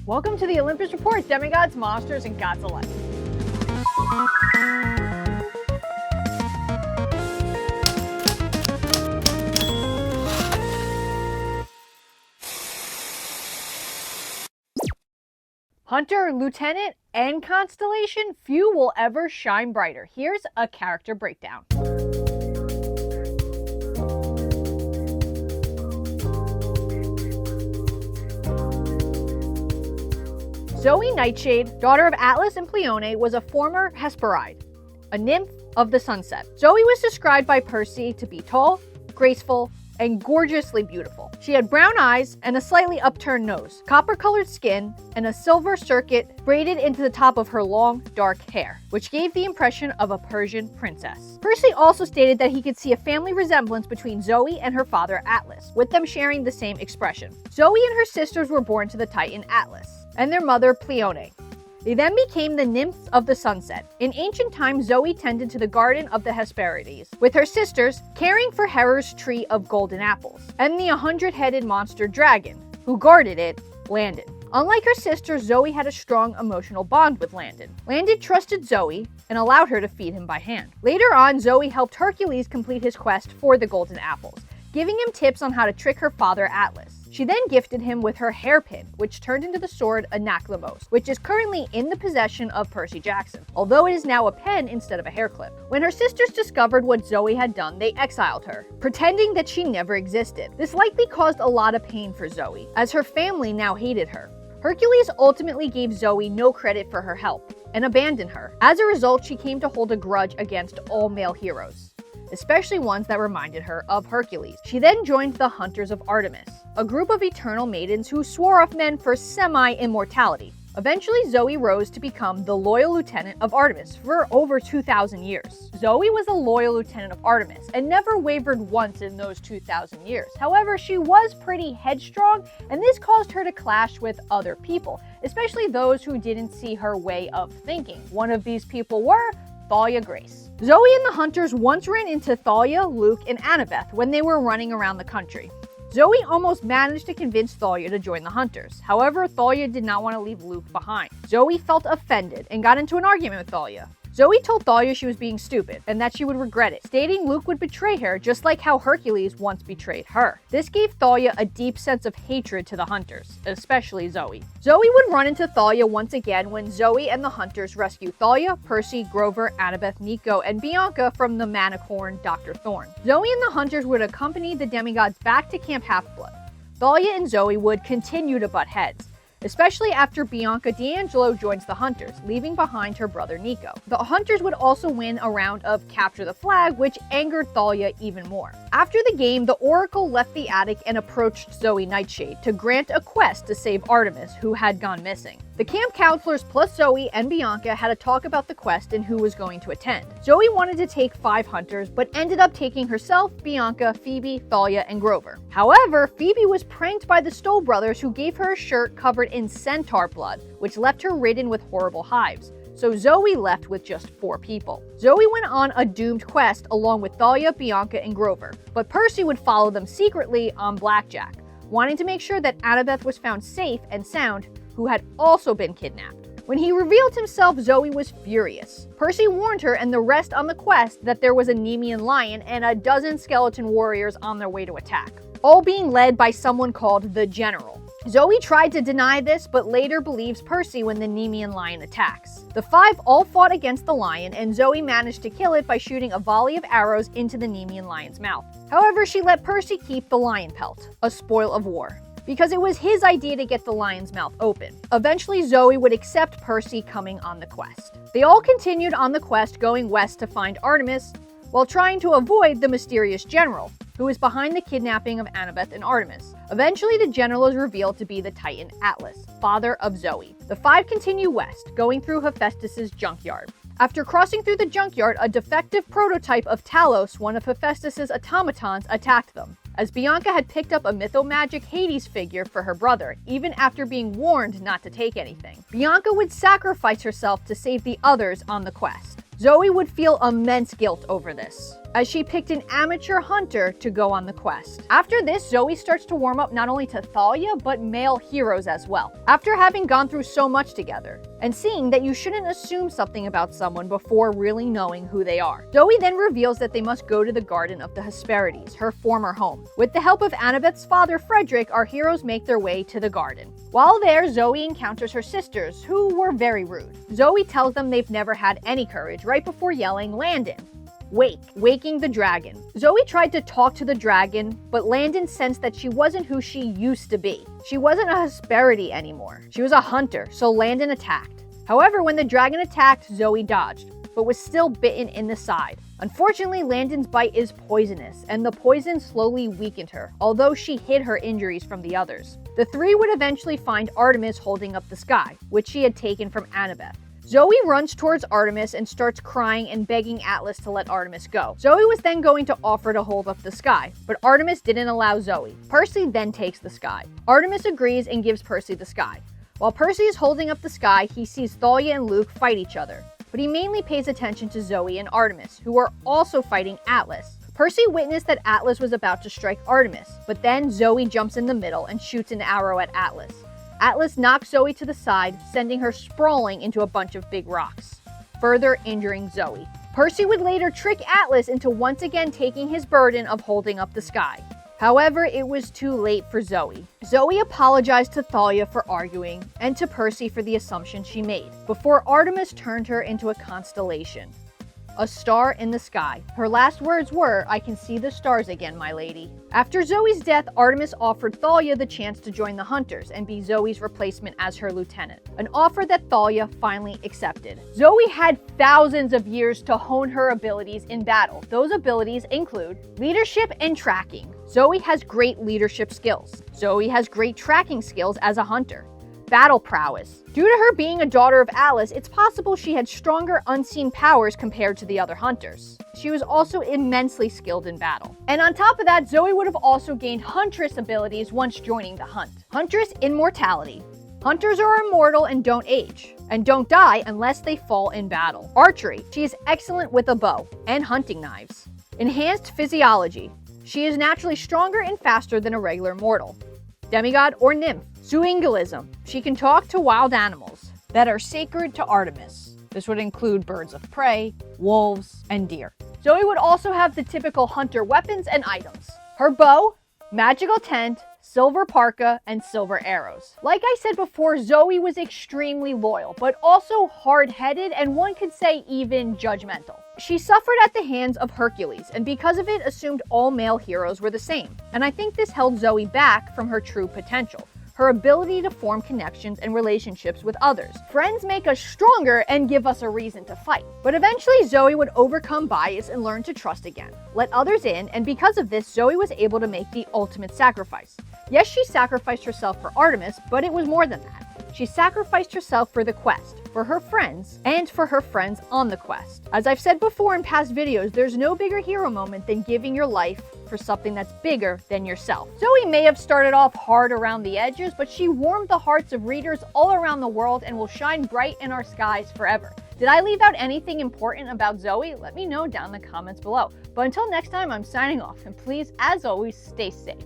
Welcome to the Olympus Report, Demigods, Monsters, and Gods Alike. Hunter, Lieutenant, and Constellation, few will ever shine brighter. Here's a character breakdown. Zoë Nightshade, daughter of Atlas and Pleione, was a former Hesperide, a nymph of the sunset. Zoë was described by Percy to be tall, graceful, and gorgeously beautiful. She had brown eyes and a slightly upturned nose, copper-colored skin, and a silver circuit braided into the top of her long, dark hair, which gave the impression of a Persian princess. Percy also stated that he could see a family resemblance between Zoë and her father Atlas, with them sharing the same expression. Zoë and her sisters were born to the Titan Atlas, and their mother Pleione. They then became the nymphs of the sunset. In ancient times, Zoë tended to the garden of the Hesperides, with her sisters caring for Hera's tree of golden apples, and the 100-headed monster dragon, who guarded it, Landon. Unlike her sisters, Zoë had a strong emotional bond with Landon. Landon trusted Zoë and allowed her to feed him by hand. Later on, Zoë helped Hercules complete his quest for the golden apples, giving him tips on how to trick her father Atlas. She then gifted him with her hairpin, which turned into the sword Anaclymos, which is currently in the possession of Percy Jackson, although it is now a pen instead of a hair clip. When her sisters discovered what Zoë had done, they exiled her, pretending that she never existed. This likely caused a lot of pain for Zoë, as her family now hated her. Hercules ultimately gave Zoë no credit for her help, and abandoned her. As a result, she came to hold a grudge against all male heroes, especially ones that reminded her of Hercules. She then joined the Hunters of Artemis, a group of eternal maidens who swore off men for semi-immortality. Eventually, Zoë rose to become the loyal lieutenant of Artemis for over 2,000 years. Zoë was a loyal lieutenant of Artemis and never wavered once in those 2,000 years. However, she was pretty headstrong, and this caused her to clash with other people, especially those who didn't see her way of thinking. One of these people were Thalia Grace. Zoë and the Hunters once ran into Thalia, Luke, and Annabeth when they were running around the country. Zoë almost managed to convince Thalia to join the Hunters. However, Thalia did not want to leave Luke behind. Zoë felt offended and got into an argument with Thalia. Zoë told Thalia she was being stupid and that she would regret it, stating Luke would betray her just like how Hercules once betrayed her. This gave Thalia a deep sense of hatred to the Hunters, especially Zoë. Zoë would run into Thalia once again when Zoë and the Hunters rescue Thalia, Percy, Grover, Annabeth, Nico, and Bianca from the Hanakoori Dr. Thorn. Zoë and the Hunters would accompany the demigods back to Camp Half-Blood. Thalia and Zoë would continue to butt heads, especially after Bianca D'Angelo joins the Hunters, leaving behind her brother Nico. The Hunters would also win a round of Capture the Flag, which angered Thalia even more. After the game, the Oracle left the attic and approached Zoë Nightshade to grant a quest to save Artemis, who had gone missing. The camp counselors plus Zoë and Bianca had a talk about the quest and who was going to attend. Zoë wanted to take 5 hunters, but ended up taking herself, Bianca, Phoebe, Thalia, and Grover. However, Phoebe was pranked by the Stoll brothers, who gave her a shirt covered in centaur blood, which left her ridden with horrible hives. So Zoë left with just 4 people. Zoë went on a doomed quest along with Thalia, Bianca, and Grover, but Percy would follow them secretly on Blackjack, wanting to make sure that Annabeth was found safe and sound, who had also been kidnapped. When he revealed himself, Zoë was furious. Percy warned her and the rest on the quest that there was a Nemean lion and a dozen skeleton warriors on their way to attack, all being led by someone called the General. Zoë tried to deny this, but later believes Percy when the Nemean lion attacks. The 5 all fought against the lion, and Zoë managed to kill it by shooting a volley of arrows into the Nemean lion's mouth. However, she let Percy keep the lion pelt, a spoil of war, because it was his idea to get the lion's mouth open. Eventually, Zoë would accept Percy coming on the quest. They all continued on the quest, going west to find Artemis, while trying to avoid the mysterious General, who is behind the kidnapping of Annabeth and Artemis. Eventually, the General is revealed to be the Titan Atlas, father of Zoë. The 5 continue west, going through Hephaestus' junkyard. After crossing through the junkyard, a defective prototype of Talos, one of Hephaestus' automatons, attacked them, as Bianca had picked up a mythomagic Hades figure for her brother, even after being warned not to take anything. Bianca would sacrifice herself to save the others on the quest. Zoë would feel immense guilt over this. as she picked an amateur hunter to go on the quest. After this, Zoë starts to warm up not only to Thalia, but male heroes as well. After having gone through so much together, and seeing that you shouldn't assume something about someone before really knowing who they are. Zoë then reveals that they must go to the Garden of the Hesperides, her former home. With the help of Annabeth's father, Frederick, our heroes make their way to the garden. While there, Zoë encounters her sisters, who were very rude. Zoë tells them they've never had any courage right before yelling, "Landon, wake," waking the dragon. Zoë tried to talk to the dragon, but Landon sensed that she wasn't who she used to be. She wasn't a Hesperide anymore. She was a hunter, so Landon attacked. However, when the dragon attacked, Zoë dodged, but was still bitten in the side. Unfortunately, Landon's bite is poisonous, and the poison slowly weakened her, although she hid her injuries from the others. The three would eventually find Artemis holding up the sky, which she had taken from Annabeth. Zoë runs towards Artemis and starts crying and begging Atlas to let Artemis go. Zoë was then going to offer to hold up the sky, but Artemis didn't allow Zoë. Percy then takes the sky. Artemis agrees and gives Percy the sky. While Percy is holding up the sky, he sees Thalia and Luke fight each other, but he mainly pays attention to Zoë and Artemis, who are also fighting Atlas. Percy witnessed that Atlas was about to strike Artemis, but then Zoë jumps in the middle and shoots an arrow at Atlas. Atlas knocks Zoë to the side, sending her sprawling into a bunch of big rocks, further injuring Zoë. Percy would later trick Atlas into once again taking his burden of holding up the sky. However, it was too late for Zoë. Zoë apologized to Thalia for arguing, and to Percy for the assumption she made, before Artemis turned her into a constellation. A star in the sky. Her last words were, "I can see the stars again, my lady." After Zoe's death, Artemis offered Thalia the chance to join the Hunters and be Zoe's replacement as her lieutenant, an offer that Thalia finally accepted. Zoë had thousands of years to hone her abilities in battle. Those abilities include leadership and tracking. Zoë has great leadership skills. Zoë has great tracking skills as a hunter. Battle prowess. Due to her being a daughter of Atlas, it's possible she had stronger unseen powers compared to the other hunters. She was also immensely skilled in battle. And on top of that, Zoë would have also gained Huntress abilities once joining the hunt. Huntress immortality. Hunters are immortal and don't age, and don't die unless they fall in battle. Archery. She is excellent with a bow and hunting knives. Enhanced physiology. She is naturally stronger and faster than a regular mortal. Demigod or nymph. Zoingolism. She can talk to wild animals that are sacred to Artemis. This would include birds of prey, wolves, and deer. Zoë would also have the typical hunter weapons and items. Her bow, magical tent, silver parka, and silver arrows. Like I said before, Zoë was extremely loyal, but also hard-headed and one could say even judgmental. She suffered at the hands of Hercules, and because of it assumed all male heroes were the same. And I think this held Zoë back from her true potential. Her ability to form connections and relationships with others. Friends make us stronger and give us a reason to fight. But eventually Zoë would overcome bias and learn to trust again, let others in, and because of this, Zoë was able to make the ultimate sacrifice. Yes, she sacrificed herself for Artemis, but it was more than that. She sacrificed herself for the quest, for her friends, and for her friends on the quest. As I've said before in past videos, there's no bigger hero moment than giving your life for something that's bigger than yourself. Zoë may have started off hard around the edges, but she warmed the hearts of readers all around the world and will shine bright in our skies forever. Did I leave out anything important about Zoë? Let me know down in the comments below. But until next time, I'm signing off, and please, as always, stay safe.